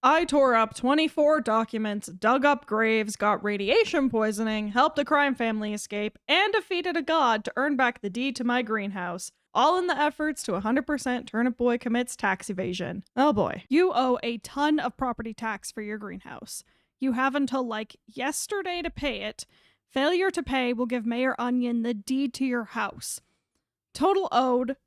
I tore up 24 documents, dug up graves, got radiation poisoning, helped a crime family escape, and defeated a god to earn back the deed to my greenhouse. All in the efforts to 100% Turnip Boy commits tax evasion. Oh boy. You owe a ton of property tax for your greenhouse. You have until like yesterday to pay it. Failure to pay will give Mayor Onion the deed to your house. Total owed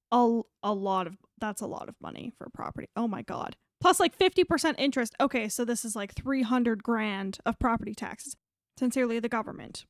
that's a lot of money for property. Oh my god. Plus like 50% interest. Okay, so this is like 300 grand of property taxes. Sincerely, the government.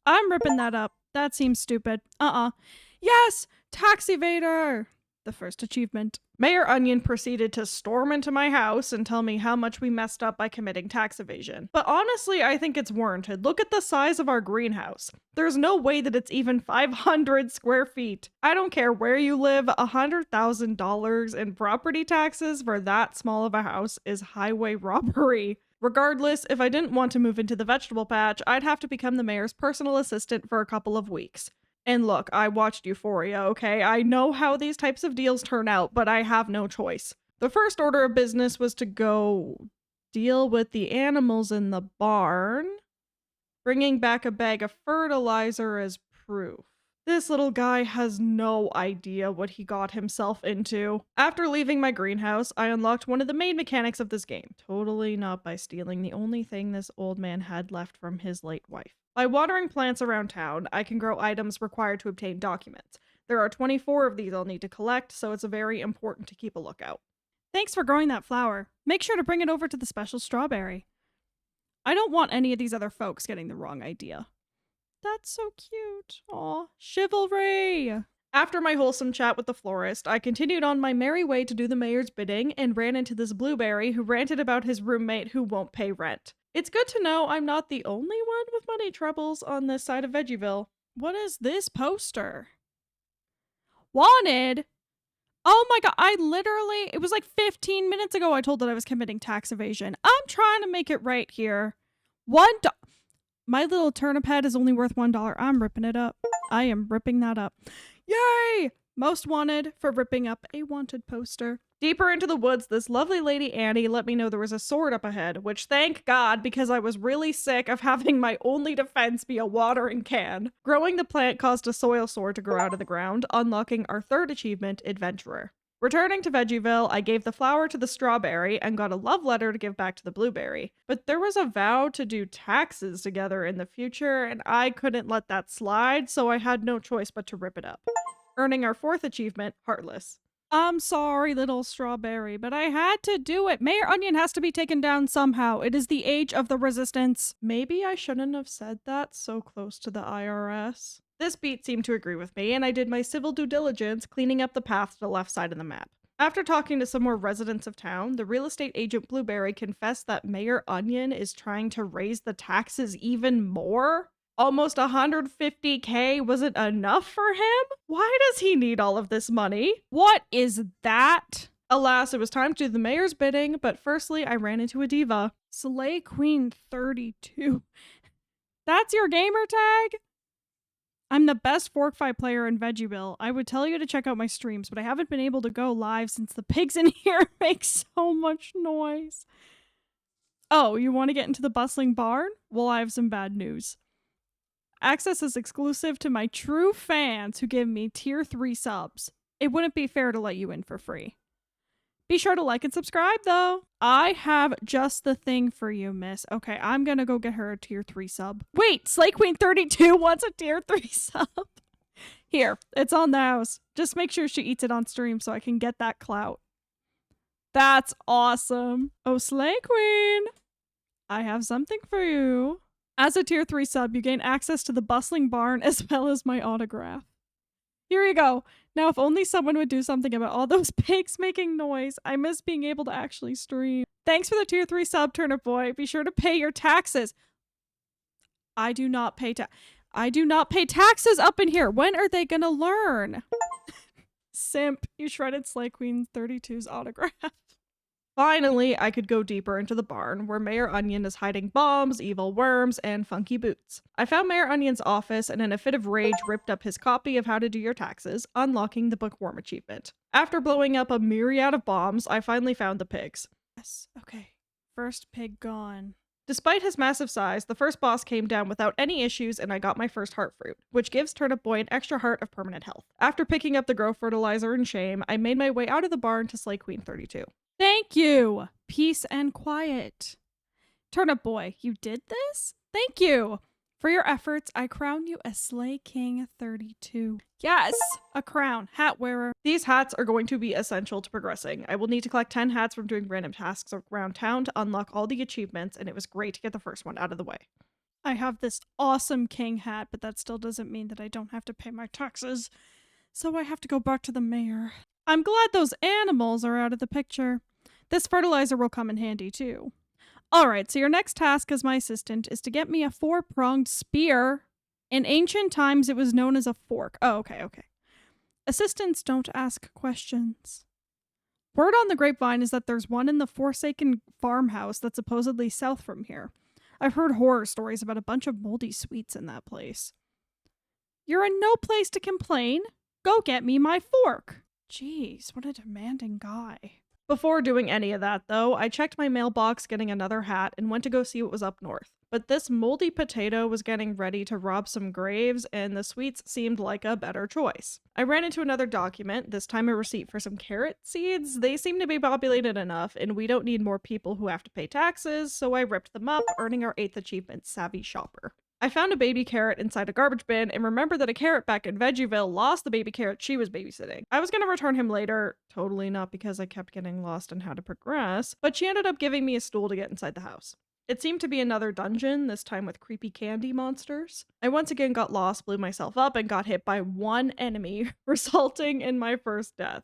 I'm ripping that up. That seems stupid. Yes! Tax evader! The first achievement. Mayor Onion proceeded to storm into my house and tell me how much we messed up by committing tax evasion. But honestly, I think it's warranted. Look at the size of our greenhouse. There's no way that it's even 500 square feet. I don't care where you live, $100,000 in property taxes for that small of a house is highway robbery. Regardless, if I didn't want to move into the vegetable patch, I'd have to become the mayor's personal assistant for a couple of weeks. And look, I watched Euphoria, okay? I know how these types of deals turn out, but I have no choice. The first order of business was to go deal with the animals in the barn, bringing back a bag of fertilizer as proof. This little guy has no idea what he got himself into. After leaving my greenhouse, I unlocked one of the main mechanics of this game, totally not by stealing the only thing this old man had left from his late wife. By watering plants around town, I can grow items required to obtain documents. There are 24 of these I'll need to collect, so it's very important to keep a lookout. Thanks for growing that flower. Make sure to bring it over to the special strawberry. I don't want any of these other folks getting the wrong idea. That's so cute. Aw, chivalry! After my wholesome chat with the florist, I continued on my merry way to do the mayor's bidding and ran into this blueberry who ranted about his roommate who won't pay rent. It's good to know I'm not the only one with money troubles on this side of Vegieville. What is this poster? Wanted? Oh my god, it was like 15 minutes ago I told that I was committing tax evasion. I'm trying to make it right here. My little turnip head is only worth $1. I'm ripping it up. I am ripping that up. Yay! Most wanted for ripping up a wanted poster. Deeper into the woods, this lovely lady Annie let me know there was a sword up ahead, which thank God, because I was really sick of having my only defense be a watering can. Growing the plant caused a soil sword to grow out of the ground, unlocking our third achievement, Adventurer. Returning to Vegieville, I gave the flower to the strawberry and got a love letter to give back to the blueberry. But there was a vow to do taxes together in the future, and I couldn't let that slide, so I had no choice but to rip it up. Earning our fourth achievement, Heartless. I'm sorry, little strawberry, but I had to do it. Mayor Onion has to be taken down somehow. It is the age of the resistance. Maybe I shouldn't have said that so close to the IRS. This beat seemed to agree with me, and I did my civil due diligence, cleaning up the path to the left side of the map. After talking to some more residents of town, the real estate agent Blueberry confessed that Mayor Onion is trying to raise the taxes even more. Almost 150K wasn't enough for him? Why does he need all of this money? What is that? Alas, it was time to do the mayor's bidding, but firstly, I ran into a diva. Slay Queen 32. That's your gamer tag? I'm the best Fork 5 player in Vegieville. I would tell you to check out my streams, but I haven't been able to go live since the pigs in here make so much noise. Oh, you want to get into the bustling barn? Well, I have some bad news. Access is exclusive to my true fans who give me tier 3 subs. It wouldn't be fair to let you in for free. Be sure to like and subscribe, though. I have just the thing for you, miss. Okay, I'm gonna go get her a tier 3 sub. Wait, Slay Queen 32 wants a tier 3 sub. Here, it's on the house. Just make sure she eats it on stream so I can get that clout. That's awesome. Oh, Slay Queen, I have something for you. As a tier 3 sub, you gain access to the bustling barn as well as my autograph. Here you go. Now, if only someone would do something about all those pigs making noise. I miss being able to actually stream. Thanks for the tier 3 sub, Turnip Boy. Be sure to pay your taxes. I do not pay taxes up in here. When are they gonna learn? Simp, you shredded Slay Queen 32's autograph. Finally, I could go deeper into the barn, where Mayor Onion is hiding bombs, evil worms, and funky boots. I found Mayor Onion's office and in a fit of rage ripped up his copy of How to Do Your Taxes, unlocking the Bookworm achievement. After blowing up a myriad of bombs, I finally found the pigs. Yes, okay. First pig gone. Despite his massive size, the first boss came down without any issues and I got my first heart fruit, which gives Turnip Boy an extra heart of permanent health. After picking up the grow fertilizer in shame, I made my way out of the barn to slay Queen 32. Thank you! Peace and quiet. Turnip Boy, you did this? Thank you! For your efforts, I crown you as Slay King 32. Yes! A crown. Hat wearer. These hats are going to be essential to progressing. I will need to collect 10 hats from doing random tasks around town to unlock all the achievements, and it was great to get the first one out of the way. I have this awesome king hat, but that still doesn't mean that I don't have to pay my taxes. So I have to go back to the mayor. I'm glad those animals are out of the picture. This fertilizer will come in handy too. Alright, so your next task as my assistant is to get me a 4-pronged spear. In ancient times, it was known as a fork. Oh, okay. Assistants don't ask questions. Word on the grapevine is that there's one in the Forsaken farmhouse that's supposedly south from here. I've heard horror stories about a bunch of moldy sweets in that place. You're in no place to complain. Go get me my fork. Jeez, what a demanding guy. Before doing any of that, though, I checked my mailbox getting another hat and went to go see what was up north. But this moldy potato was getting ready to rob some graves, and the sweets seemed like a better choice. I ran into another document, this time a receipt for some carrot seeds. They seem to be populated enough, and we don't need more people who have to pay taxes, so I ripped them up, earning our 8th achievement, Savvy Shopper. I found a baby carrot inside a garbage bin and remembered that a carrot back in Veggieville lost the baby carrot she was babysitting. I was gonna return him later, totally not because I kept getting lost on how to progress, but she ended up giving me a stool to get inside the house. It seemed to be another dungeon, this time with creepy candy monsters. I once again got lost, blew myself up, and got hit by one enemy, resulting in my first death.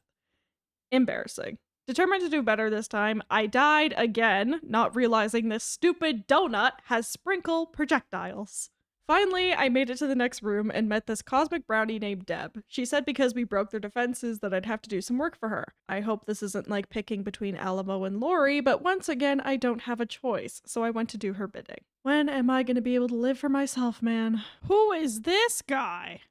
Embarrassing. Determined to do better this time, I died again, not realizing this stupid donut has sprinkle projectiles. Finally, I made it to the next room and met this cosmic brownie named Deb. She said because we broke their defenses that I'd have to do some work for her. I hope this isn't like picking between Alamo and Lori, but once again, I don't have a choice, so I went to do her bidding. When am I going to be able to live for myself, man? Who is this guy?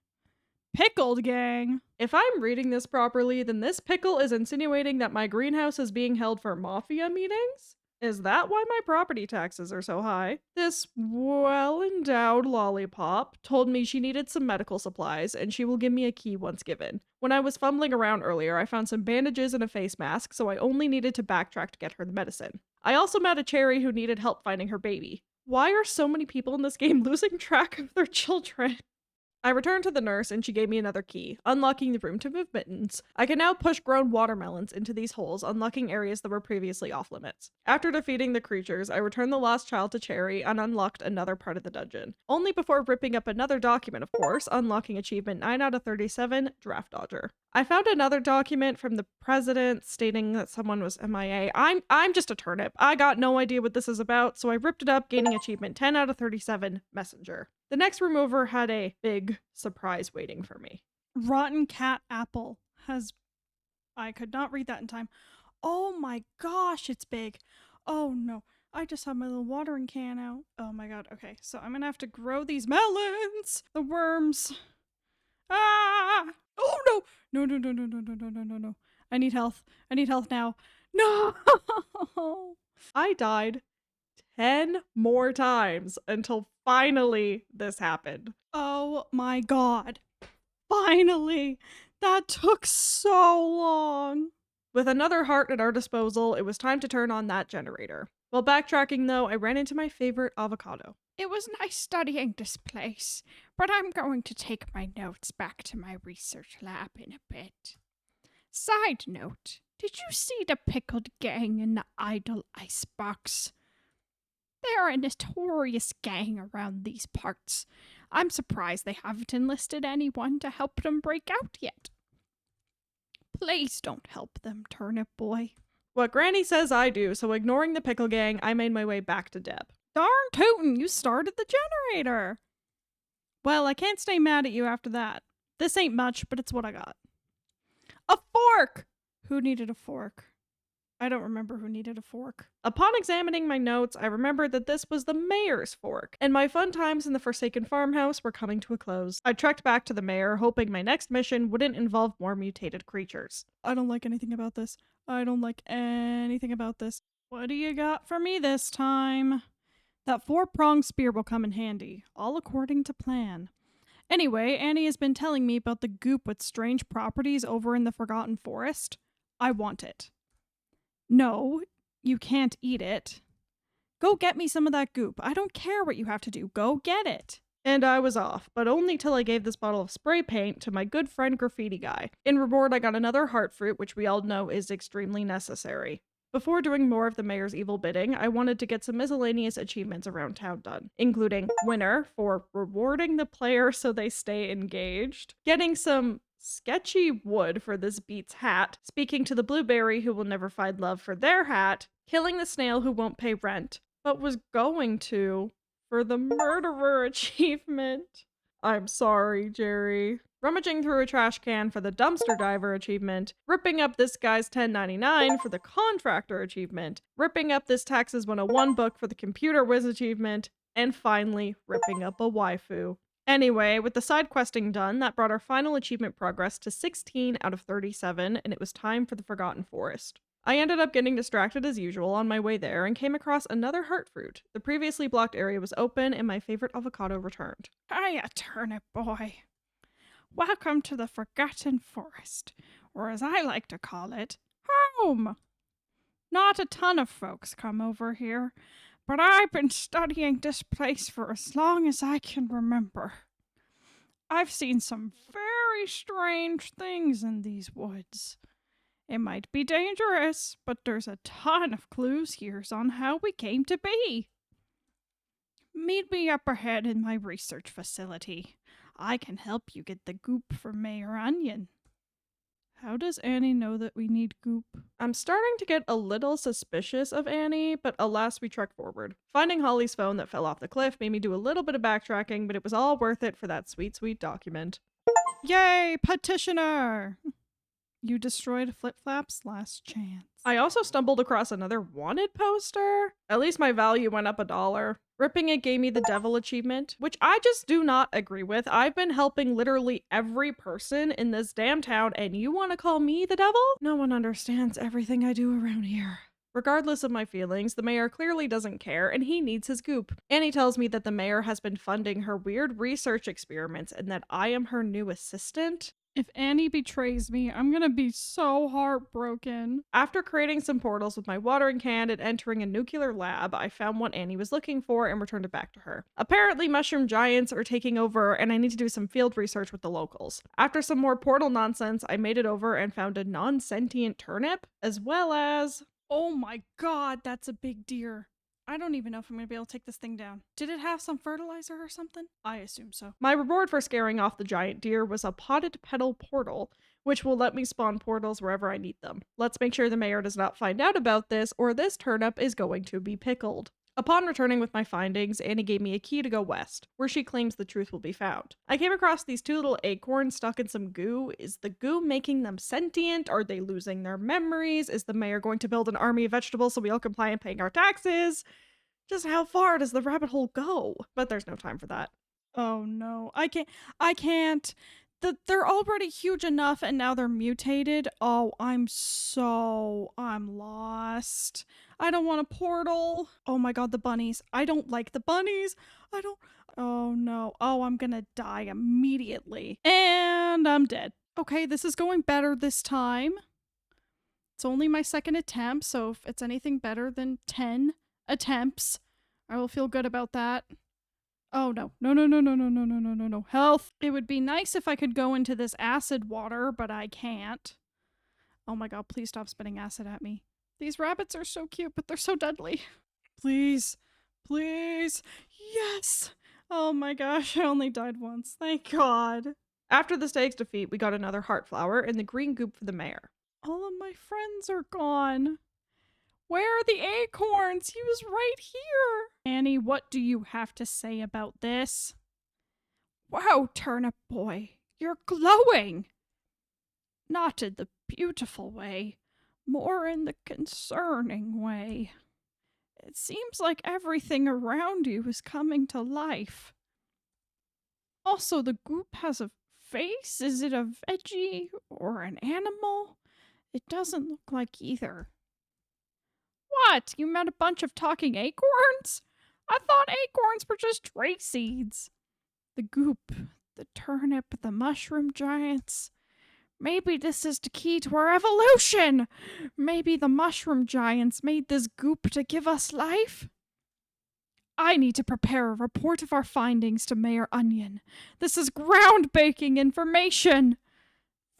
Pickled gang. If I'm reading this properly, then this pickle is insinuating that my greenhouse is being held for mafia meetings? Is that why my property taxes are so high? This well-endowed lollipop told me she needed some medical supplies and she will give me a key once given. When I was fumbling around earlier, I found some bandages and a face mask, so I only needed to backtrack to get her the medicine. I also met a cherry who needed help finding her baby. Why are so many people in this game losing track of their children? I returned to the nurse and she gave me another key, unlocking the room to move mittens. I can now push grown watermelons into these holes, unlocking areas that were previously off limits. After defeating the creatures, I returned the lost child to Cherry and unlocked another part of the dungeon. Only before ripping up another document, of course, unlocking achievement 9 out of 37, Draft Dodger. I found another document from the president stating that someone was MIA. I'm just a turnip. I got no idea what this is about, so I ripped it up, gaining achievement 10 out of 37, Messenger. The next room over had a big surprise waiting for me. Rotten cat apple has... I could not read that in time. Oh my gosh, it's big. Oh no, I just have my little watering can out. Oh my god, okay, so I'm gonna have to grow these melons. The worms. Ah! Oh no! No. I need health. I need health now. No! I died 10 more times until finally this happened. Oh my god. Finally! That took so long. With another heart at our disposal, it was time to turn on that generator. While backtracking though, I ran into my favorite avocado. It was nice studying this place, but I'm going to take my notes back to my research lab in a bit. Side note, did you see the pickled gang in the idle icebox? They're a notorious gang around these parts. I'm surprised they haven't enlisted anyone to help them break out yet. Please don't help them, Turnip Boy. What Granny says I do, so ignoring the pickle gang, I made my way back to Deb. Darn tootin', you started the generator! Well, I can't stay mad at you after that. This ain't much, but it's what I got. A fork! Who needed a fork? I don't remember who needed a fork. Upon examining my notes, I remembered that this was the mayor's fork, and my fun times in the Forsaken farmhouse were coming to a close. I trekked back to the mayor, hoping my next mission wouldn't involve more mutated creatures. I don't like anything about this. I don't like anything about this. What do you got for me this time? That 4-pronged spear will come in handy, all according to plan. Anyway, Annie has been telling me about the goop with strange properties over in the Forgotten Forest. I want it. No, you can't eat it. Go get me some of that goop. I don't care what you have to do. Go get it. And I was off, but only till I gave this bottle of spray paint to my good friend Graffiti Guy. In reward, I got another heart fruit, which we all know is extremely necessary. Before doing more of the mayor's evil bidding, I wanted to get some miscellaneous achievements around town done, including winner for rewarding the player so they stay engaged, getting some sketchy wood for this beat's hat, speaking to the blueberry who will never find love for their hat, killing the snail who won't pay rent, but was going to for the murderer achievement. I'm sorry, Jerry. Rummaging through a trash can for the dumpster diver achievement, ripping up this guy's 1099 for the contractor achievement, ripping up this Taxes 101 book for the computer whiz achievement, and finally ripping up a waifu. Anyway, with the side questing done, that brought our final achievement progress to 16 out of 37, and it was time for the Forgotten Forest. I ended up getting distracted as usual on my way there and came across another heart fruit. The previously blocked area was open and my favorite avocado returned. Hiya, Turnip boy. Welcome to the Forgotten Forest, or as I like to call it, home. Not a ton of folks come over here, but I've been studying this place for as long as I can remember. I've seen some very strange things in these woods. It might be dangerous, but there's a ton of clues here on how we came to be. Meet me up ahead in my research facility. I can help you get the goop for Mayor Onion. How does Annie know that we need goop? I'm starting to get a little suspicious of Annie, but alas, we trek forward. Finding Holly's phone that fell off the cliff made me do a little bit of backtracking, but it was all worth it for that sweet, sweet document. Yay, petitioner! You destroyed Flip-Flap's last chance. I also stumbled across another wanted poster. At least my value went up $1. Ripping it gave me the devil achievement, which I just do not agree with. I've been helping literally every person in this damn town, and you want to call me the devil? No one understands everything I do around here. Regardless of my feelings, the mayor clearly doesn't care, and he needs his goop. Annie tells me that the mayor has been funding her weird research experiments and that I am her new assistant. If Annie betrays me, I'm gonna be so heartbroken. After creating some portals with my watering can and entering a nuclear lab, I found what Annie was looking for and returned it back to her. Apparently, mushroom giants are taking over, and I need to do some field research with the locals. After some more portal nonsense, I made it over and found a non-sentient turnip, as well as... Oh my god, that's a big deer. I don't even know if I'm going to be able to take this thing down. Did it have some fertilizer or something? I assume so. My reward for scaring off the giant deer was a potted petal portal, which will let me spawn portals wherever I need them. Let's make sure the mayor does not find out about this, or this turnip is going to be pickled. Upon returning with my findings, Annie gave me a key to go west, where she claims the truth will be found. I came across these 2 little acorns stuck in some goo. Is the goo making them sentient? Are they losing their memories? Is the mayor going to build an army of vegetables so we all comply in paying our taxes? Just how far does the rabbit hole go? But there's no time for that. Oh no, I can't. They're already huge enough and now they're mutated. Oh, I'm lost. I don't want a portal. Oh my god, the bunnies. I don't like the bunnies. Oh no. Oh, I'm gonna die immediately. And I'm dead. Okay, this is going better this time. It's only my second attempt, so if it's anything better than 10 attempts, I will feel good about that. Oh no. No. Health. It would be nice if I could go into this acid water, but I can't. Oh my god, please stop spitting acid at me. These rabbits are so cute, but they're so deadly. Please. Please. Yes. Oh my gosh, I only died once. Thank god. After the stake's defeat, we got another heart flower and the green goop for the mayor. All of my friends are gone. Where are the acorns? He was right here. Annie, what do you have to say about this? Wow, Turnip boy, you're glowing. Not in the beautiful way, more in the concerning way. It seems like everything around you is coming to life. Also, the goop has a face. Is it a veggie or an animal? It doesn't look like either. What? You met a bunch of talking acorns? I thought acorns were just tree seeds. The goop, the turnip, the mushroom giants. Maybe this is the key to our evolution. Maybe the mushroom giants made this goop to give us life. I need to prepare a report of our findings to Mayor Onion. This is groundbreaking information.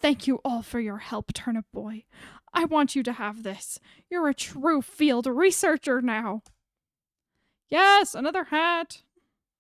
Thank you all for your help, Turnip Boy. I want you to have this. You're a true field researcher now. Yes, another hat.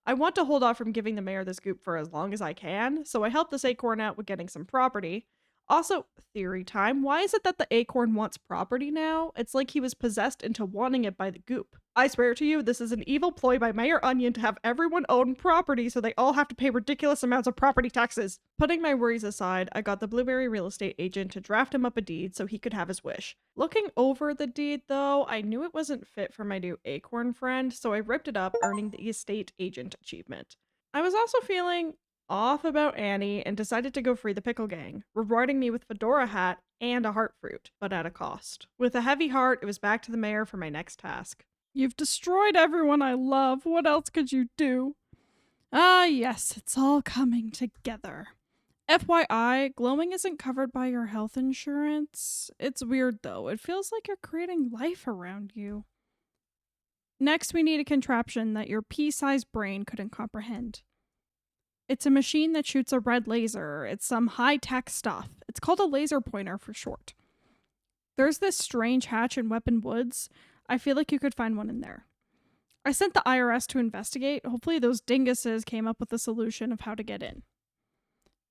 I want to hold off from giving the mayor this goop for as long as I can, so I help this acorn out with getting some property. Also, theory time. Why is it that the acorn wants property now? It's like he was possessed into wanting it by the goop. I swear to you, this is an evil ploy by Mayor Onion to have everyone own property so they all have to pay ridiculous amounts of property taxes. Putting my worries aside, I got the blueberry real estate agent to draft him up a deed so he could have his wish. Looking over the deed, though, I knew it wasn't fit for my new acorn friend, so I ripped it up, earning the estate agent achievement. I was also feeling off about Annie and decided to go free the pickle gang, rewarding me with fedora hat and a heart fruit, but at a cost. With a heavy heart, it was back to the mayor for my next task. You've destroyed everyone I love. What else could you do? Ah, yes, it's all coming together. FYI, glowing isn't covered by your health insurance. It's weird though. It feels like you're creating life around you. Next, we need a contraption that your pea-sized brain couldn't comprehend. It's a machine that shoots a red laser. It's some high-tech stuff. It's called a laser pointer for short. There's this strange hatch in Weapon Woods. I feel like you could find one in there. I sent the IRS to investigate. Hopefully those dinguses came up with a solution of how to get in.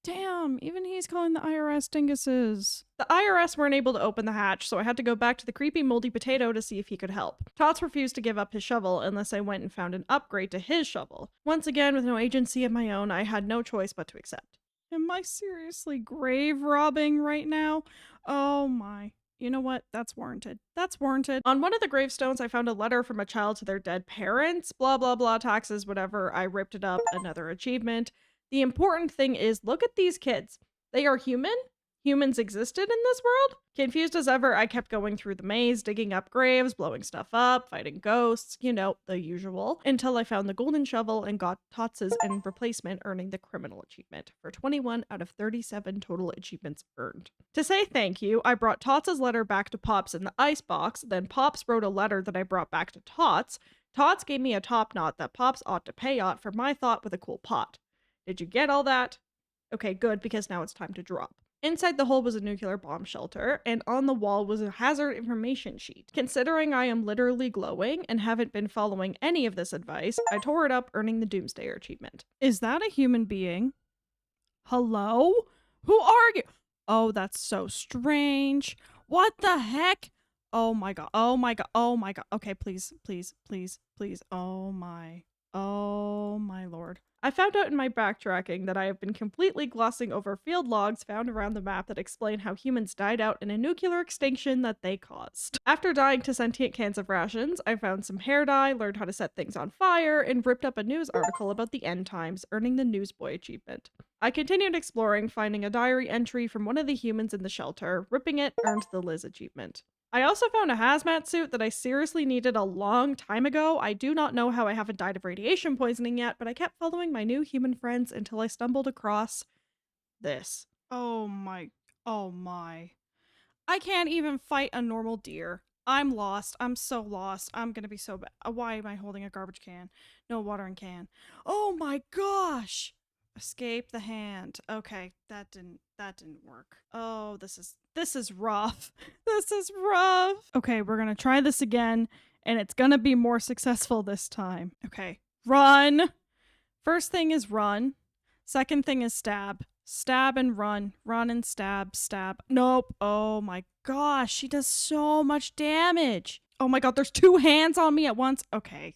Damn, even he's calling the IRS dinguses. The IRS weren't able to open the hatch, so I had to go back to the creepy moldy potato to see if he could help. Tots refused to give up his shovel unless I went and found an upgrade to his shovel. Once again, with no agency of my own, I had no choice but to accept. Am I seriously grave robbing right now? Oh my. You know what? That's warranted. That's warranted. On one of the gravestones, I found a letter from a child to their dead parents. Blah, blah, blah, taxes, whatever. I ripped it up. Another achievement. The important thing is, look at these kids. They are human. Humans existed in this world. Confused as ever, I kept going through the maze, digging up graves, blowing stuff up, fighting ghosts, you know, the usual, until I found the golden shovel and got Tots's in replacement, earning the criminal achievement for 21 out of 37 total achievements earned. To say thank you, I brought Tots's letter back to Pops in the icebox, then Pops wrote a letter that I brought back to Tots. Tots gave me a top knot that Pops ought to pay out for my thought with a cool pot. Did you get all that? Okay, good, because now it's time to drop. Inside the hole was a nuclear bomb shelter, and on the wall was a hazard information sheet. Considering I am literally glowing and haven't been following any of this advice, I tore it up, earning the Doomsdayer achievement. Is that a human being? Hello? Who are you? Oh, that's so strange. What the heck? Oh my god. Oh my god. Oh my god. Okay, please, please, please, please. Oh my lord. I found out in my backtracking that I have been completely glossing over field logs found around the map that explain how humans died out in a nuclear extinction that they caused. After dying to sentient cans of rations, I found some hair dye, learned how to set things on fire, and ripped up a news article about the end times, earning the Newsboy achievement. I continued exploring, finding a diary entry from one of the humans in the shelter. Ripping it earned the Liz achievement. I also found a hazmat suit that I seriously needed a long time ago. I do not know how I haven't died of radiation poisoning yet, but I kept following my new human friends until I stumbled across this. Oh my. I can't even fight a normal deer. I'm lost. I'm so lost. I'm gonna be so bad. Why am I holding a garbage can? No watering can. Oh my gosh! Escape the hand. Okay, that didn't work. Oh, this is rough. This is rough. Okay, we're gonna try this again, and it's gonna be more successful this time. Okay, run. First thing is run. Second thing is stab. Stab and run. Run and stab. Stab. Nope. Oh my gosh, she does so much damage. Oh my god, there's two hands on me at once. Okay,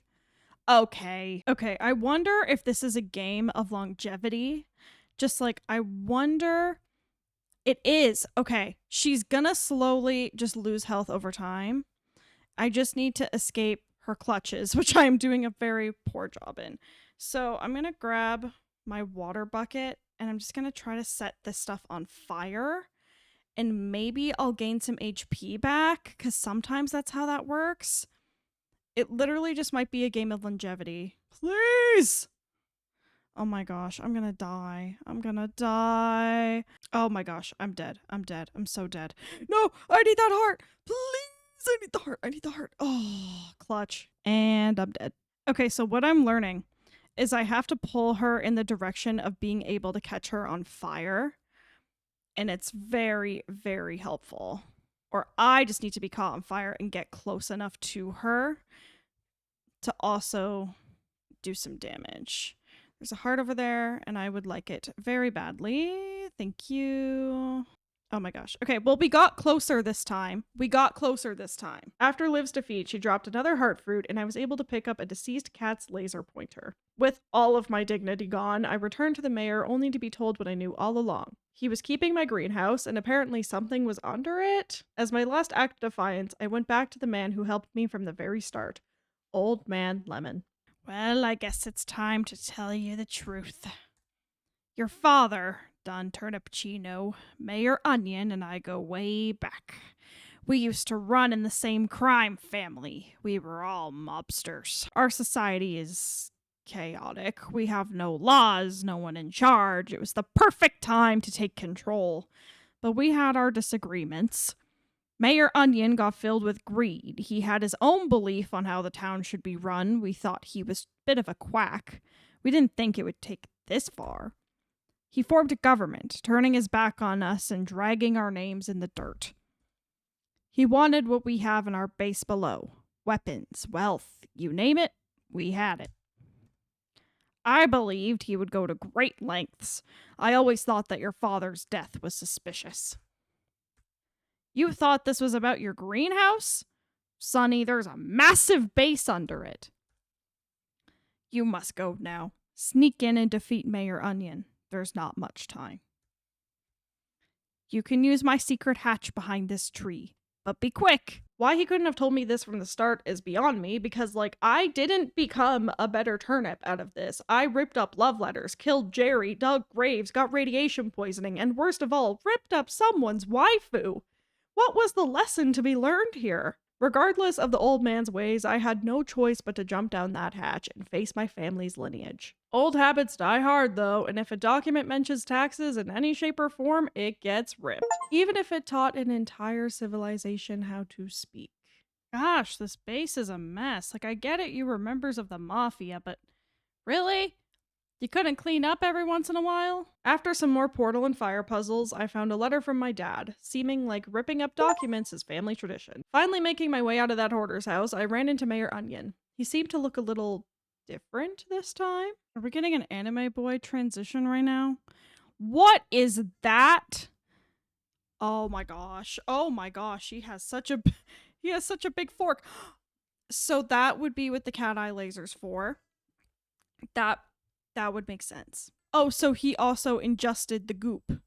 I wonder if this is a game of longevity. Just like, I wonder. It is. Okay, she's gonna slowly just lose health over time. I just need to escape her clutches, which I am doing a very poor job in. So I'm gonna grab my water bucket and I'm just gonna try to set this stuff on fire. and maybe I'll gain some HP back, because sometimes that's how that works. It literally just might be a game of longevity. Please! Oh my gosh, I'm gonna die. I'm gonna die. Oh my gosh, I'm dead. I'm dead. I'm so dead. No, I need that heart. Please, I need the heart. I need the heart. Oh, clutch. And I'm dead. Okay, so what I'm learning is I have to pull her in the direction of being able to catch her on fire. And it's very, very helpful. Or I just need to be caught on fire and get close enough to her to also do some damage. There's a heart over there, and I would like it very badly. Thank you. Oh my gosh. Okay, well, we got closer this time. After Liv's defeat, she dropped another heart fruit, and I was able to pick up a deceased cat's laser pointer. With all of my dignity gone, I returned to the mayor only to be told what I knew all along. He was keeping my greenhouse, and apparently something was under it. As my last act of defiance, I went back to the man who helped me from the very start. Old Man Lemon. Well, I guess it's time to tell you the truth. Your father, Don Turnipchino, Mayor Onion, and I go way back. We used to run in the same crime family. We were all mobsters. Our society is chaotic. We have no laws, no one in charge. It was the perfect time to take control. But we had our disagreements. Mayor Onion got filled with greed. He had his own belief on how the town should be run. We thought he was a bit of a quack. We didn't think it would take this far. He formed a government, turning his back on us and dragging our names in the dirt. He wanted what we have in our base below. Weapons, wealth, you name it, we had it. I believed he would go to great lengths. I always thought that your father's death was suspicious. You thought this was about your greenhouse? Sonny, there's a massive base under it. You must go now. Sneak in and defeat Mayor Onion. There's not much time. You can use my secret hatch behind this tree, but be quick. Why he couldn't have told me this from the start is beyond me, because, I didn't become a better turnip out of this. I ripped up love letters, killed Jerry, dug graves, got radiation poisoning, and worst of all, ripped up someone's waifu. What was the lesson to be learned here? Regardless of the old man's ways, I had no choice but to jump down that hatch and face my family's lineage. Old habits die hard, though, and if a document mentions taxes in any shape or form, it gets ripped. Even if it taught an entire civilization how to speak. Gosh, this base is a mess. I get it, you were members of the mafia, but really? You couldn't clean up every once in a while? After some more portal and fire puzzles, I found a letter from my dad, seeming like ripping up documents is family tradition. Finally making my way out of that hoarder's house, I ran into Mayor Onion. He seemed to look a little different this time. Are we getting an anime boy transition right now? What is that? Oh my gosh. Oh my gosh. He has such a big fork. So that would be what the cat eye laser's for. That would make sense. Oh, so he also ingested the goop.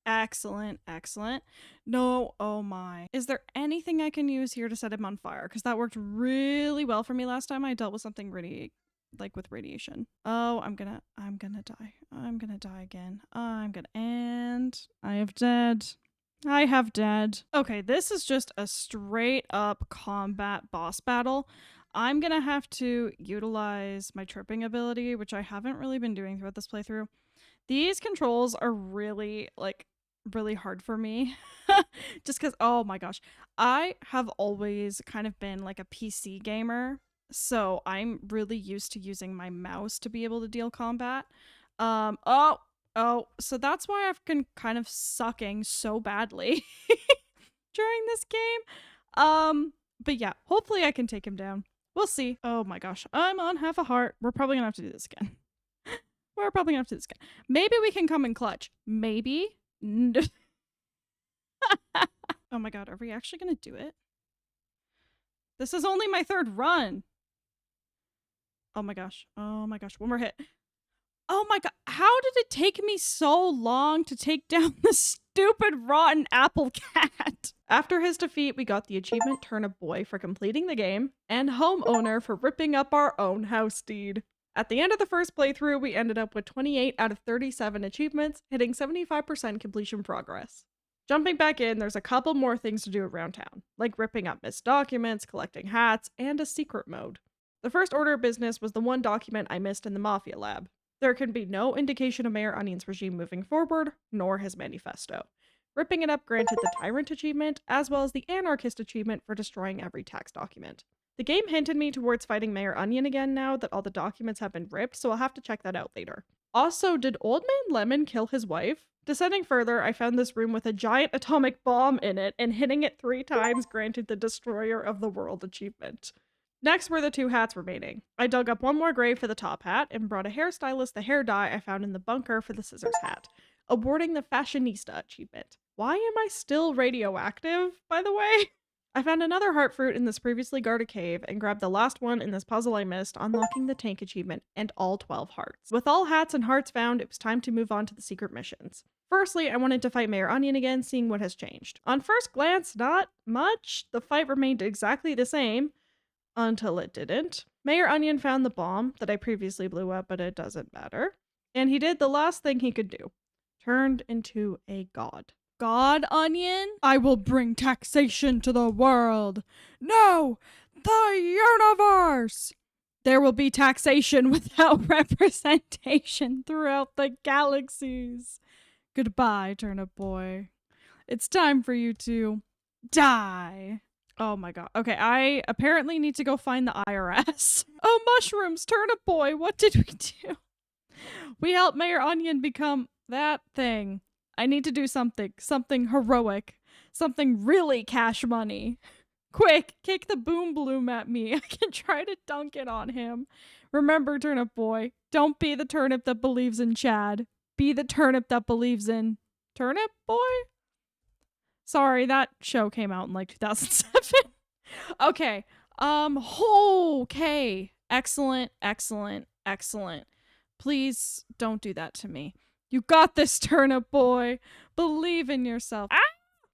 Excellent, excellent. No, oh my. Is there anything I can use here to set him on fire? Because that worked really well for me last time I dealt with something really, with radiation. Oh, I'm gonna die. I'm gonna die again. And I have dead. Okay, this is just a straight up combat boss battle. I'm gonna have to utilize my tripping ability, which I haven't really been doing throughout this playthrough. These controls are really, really hard for me. Just because, oh my gosh. I have always kind of been a PC gamer, so I'm really used to using my mouse to be able to deal combat. So that's why I've been kind of sucking so badly during this game. But yeah, hopefully I can take him down. We'll see. Oh my gosh. I'm on half a heart. We're probably gonna have to do this again. Maybe we can come in clutch. Maybe. Oh my god. Are we actually gonna do it? This is only my third run. Oh my gosh. One more hit. Oh my god. How did it take me so long to take down the stupid rotten apple cat? After his defeat, we got the achievement Turnip Boy for completing the game, and Homeowner for ripping up our own house deed. At the end of the first playthrough, we ended up with 28 out of 37 achievements, hitting 75% completion progress. Jumping back in, there's a couple more things to do around town, like ripping up missed documents, collecting hats, and a secret mode. The first order of business was the one document I missed in the Mafia lab. There can be no indication of Mayor Onion's regime moving forward, nor his manifesto. Ripping it up granted the Tyrant achievement, as well as the Anarchist achievement for destroying every tax document. The game hinted me towards fighting Mayor Onion again now that all the documents have been ripped, so I'll have to check that out later. Also, did Old Man Lemon kill his wife? Descending further, I found this room with a giant atomic bomb in it, and hitting it 3 times granted the Destroyer of the World achievement. Next were the 2 hats remaining. I dug up one more grave for the top hat, and brought a hairstylist the hair dye I found in the bunker for the scissors hat, awarding the Fashionista achievement. Why am I still radioactive, by the way? I found another heart fruit in this previously guarded cave and grabbed the last one in this puzzle I missed, unlocking the tank achievement and all 12 hearts. With all hats and hearts found, it was time to move on to the secret missions. Firstly, I wanted to fight Mayor Onion again, seeing what has changed. On first glance, not much. The fight remained exactly the same, until it didn't. Mayor Onion found the bomb that I previously blew up, but it doesn't matter. And he did the last thing he could do. Turned into a god. God, Onion? I will bring taxation to the world. No, the universe. There will be taxation without representation throughout the galaxies. Goodbye, Turnip Boy. It's time for you to die. Oh my god. Okay, I apparently need to go find the IRS. Oh, mushrooms, Turnip Boy, what did we do? We helped Mayor Onion become that thing. I need to do something heroic, something really cash money. Quick, kick the boom bloom at me. I can try to dunk it on him. Remember, Turnip Boy, don't be the turnip that believes in Chad. Be the turnip that believes in Turnip Boy? Sorry, that show came out in like 2007. Okay. Okay. Excellent, excellent, excellent. Please don't do that to me. You got this, Turnip Boy. Believe in yourself. Ah!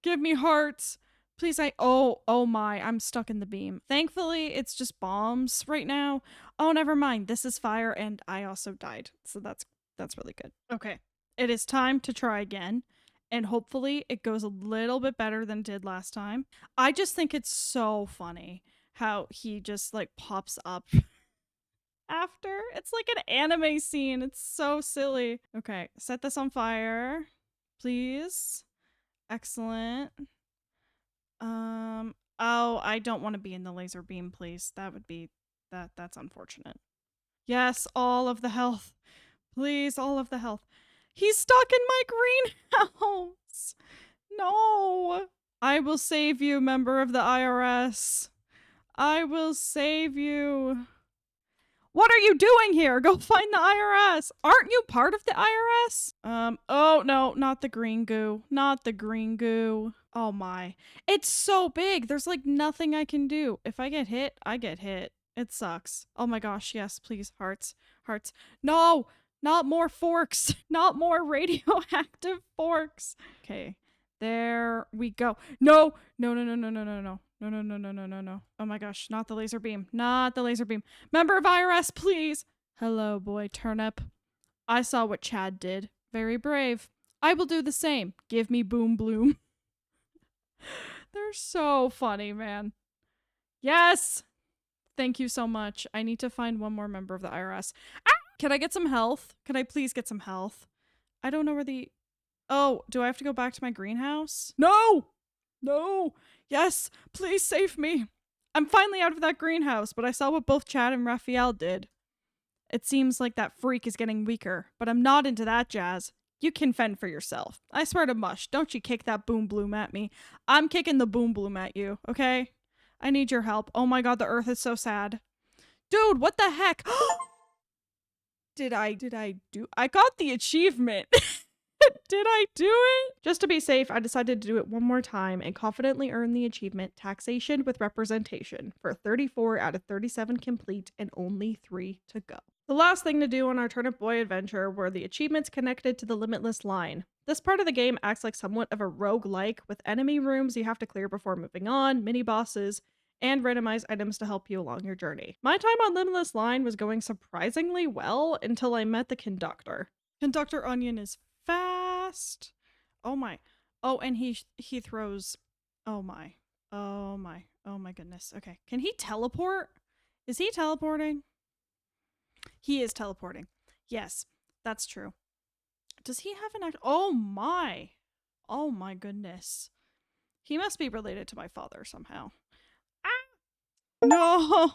Give me hearts. Please, oh my, I'm stuck in the beam. Thankfully, it's just bombs right now. Oh, never mind. This is fire, and I also died. So that's really good. Okay. It is time to try again. And hopefully it goes a little bit better than it did last time. I just think it's so funny how he just like pops up after. It's like an anime scene. It's so silly. Okay, set this on fire, please. Excellent. Oh, I don't want to be in the laser beam, please. That would be that's unfortunate. Yes, all of the health. Please, all of the health. He's stuck in my greenhouse. No. I will save you, member of the IRS. I will save you. What are you doing here? Go find the IRS. Aren't you part of the IRS? Oh no, not the green goo. Not the green goo. Oh my. It's so big. There's like nothing I can do. If I get hit, I get hit. It sucks. Oh my gosh, yes, please, hearts. Hearts. No! Not more forks. Not more radioactive forks. Okay. There we go. No. No, no, no, no, no, no, no. No, no, no, no, no, no, no. Oh my gosh, not the laser beam. Not the laser beam. Member of IRS, please. Hello, boy Turnip. I saw what Chad did. Very brave. I will do the same. Give me boom bloom. They're so funny, man. Yes. Thank you so much. I need to find one more member of the IRS. Ah! Can I get some health? Can I please get some health? I don't know where the... Oh, do I have to go back to my greenhouse? No! No! Yes! Please save me! I'm finally out of that greenhouse, but I saw what both Chad and Raphael did. It seems like that freak is getting weaker, but I'm not into that jazz. You can fend for yourself. I swear to mush, don't you kick that boom bloom at me. I'm kicking the boom bloom at you, okay? I need your help. Oh my god, the earth is so sad. Dude, what the heck? Did I do? I got the achievement. Did I do it? Just to be safe, I decided to do it one more time and confidently earn the achievement Taxation with Representation for 34 out of 37 complete and only 3 to go. The last thing to do on our Turnip Boy adventure were the achievements connected to the Limitless line. This part of the game acts like somewhat of a roguelike, with enemy rooms you have to clear before moving on, mini-bosses, and randomized items to help you along your journey. My time on Limitless line was going surprisingly well until I met the conductor. Conductor Onion is fast. Oh my. Oh, and he throws. Oh my. Oh my. Oh my goodness. Okay. Can he teleport? Is he teleporting? He is teleporting. Yes, that's true. Does he have an act? Oh my. Oh my goodness. He must be related to my father somehow. Ah! No.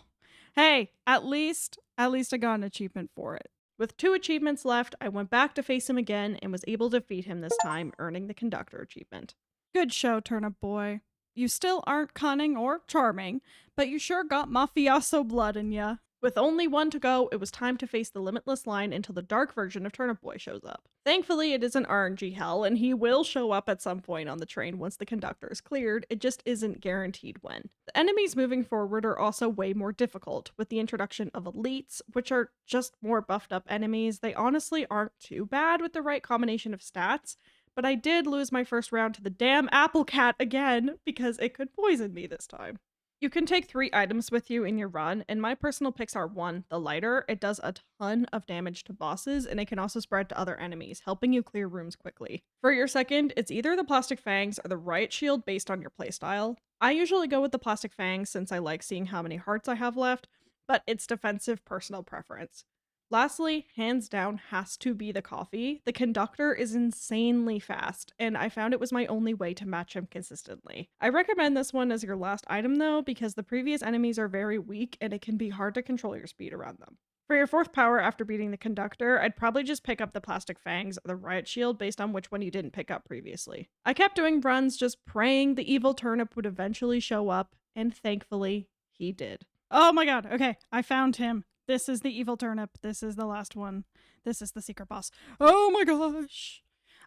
Hey, at least I got an achievement for it. With 2 achievements left, I went back to face him again and was able to defeat him this time, earning the conductor achievement. Good show, Turnip Boy. You still aren't cunning or charming, but you sure got mafioso blood in ya. With only 1 to go, it was time to face the Limitless line until the dark version of Turnip Boy shows up. Thankfully, it isn't RNG hell, and he will show up at some point on the train once the conductor is cleared, it just isn't guaranteed when. The enemies moving forward are also way more difficult, with the introduction of elites, which are just more buffed up enemies. They honestly aren't too bad with the right combination of stats, but I did lose my first round to the damn apple cat again, because it could poison me this time. You can take 3 items with you in your run, and my personal picks are 1, the lighter. It does a ton of damage to bosses, and it can also spread to other enemies, helping you clear rooms quickly. For your second, it's either the plastic fangs or the riot shield based on your playstyle. I usually go with the plastic fangs since I like seeing how many hearts I have left, but it's defensive personal preference. Lastly, hands down, has to be the coffee. The conductor is insanely fast, and I found it was my only way to match him consistently. I recommend this one as your last item though, because the previous enemies are very weak and it can be hard to control your speed around them. For your 4th power after beating the conductor, I'd probably just pick up the plastic fangs or the riot shield based on which one you didn't pick up previously. I kept doing runs just praying the evil turnip would eventually show up, and thankfully, he did. Oh my god, okay, I found him. This is the evil turnip. This is the last one. This is the secret boss. Oh my gosh.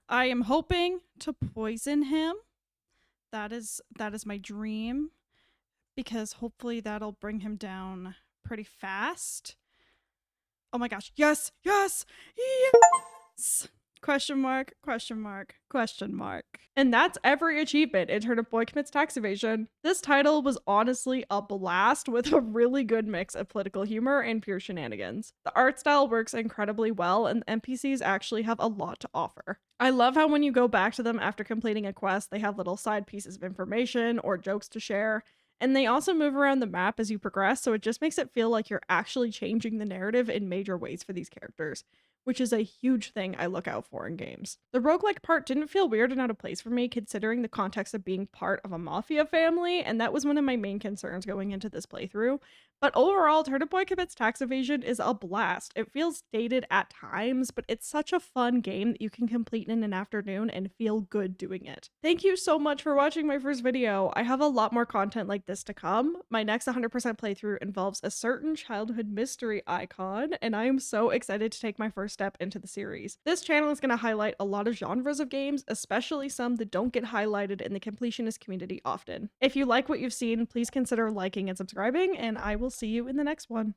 I am hoping to poison him. That is my dream, because hopefully that'll bring him down pretty fast. Oh my gosh. Yes. Yes. Yes. Question mark, question mark, question mark. And that's every achievement in Turnip Boy Commits Tax Evasion. This title was honestly a blast with a really good mix of political humor and pure shenanigans. The art style works incredibly well, and the NPCs actually have a lot to offer. I love how when you go back to them after completing a quest, they have little side pieces of information or jokes to share. And they also move around the map as you progress, so it just makes it feel like you're actually changing the narrative in major ways for these characters, which is a huge thing I look out for in games. The roguelike part didn't feel weird and out of place for me, considering the context of being part of a mafia family, and that was one of my main concerns going into this playthrough. But overall, Turnip Boy Commits Tax Evasion is a blast. It feels dated at times, but it's such a fun game that you can complete in an afternoon and feel good doing it. Thank you so much for watching my first video. I have a lot more content like this to come. My next 100% playthrough involves a certain childhood mystery icon, and I am so excited to take my first step into the series. This channel is going to highlight a lot of genres of games, especially some that don't get highlighted in the completionist community often. If you like what you've seen, please consider liking and subscribing, and I will see you in the next one.